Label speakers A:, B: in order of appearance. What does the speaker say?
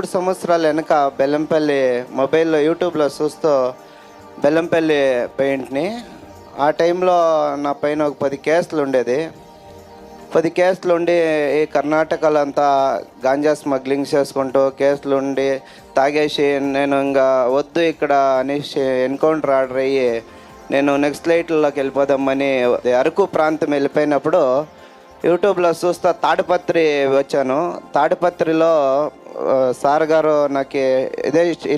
A: 3 సంవత్సరాల వెనక బెల్లంపల్లి మొబైల్‌లో యూట్యూబ్‌లో చూస్తూ బెల్లంపల్లి పెయింట్‌ని ఆ టైంలో నా పైన ఒక 10 కేసులు ఉండేది. 10 కేసులు ఉండి ఈ కర్ణాటకలో అంతా గాంజా స్మగ్లింగ్ చేసుకుంటూ కేసులుండి తాగేసి నేను ఇంకా వద్దు ఇక్కడ అనేసి ఎన్కౌంటర్ ఆర్డర్ అయ్యి నేను నెక్స్ట్ ఫ్లైట్‌లోకి వెళ్ళిపోదామని అరకు ప్రాంతం వెళ్ళిపోయినప్పుడు యూట్యూబ్‌లో చూస్తా తాడిపత్రి వచ్చాను. తాడిపత్రిలో సార్ గారు నాకు ఇదే ఇలాంటి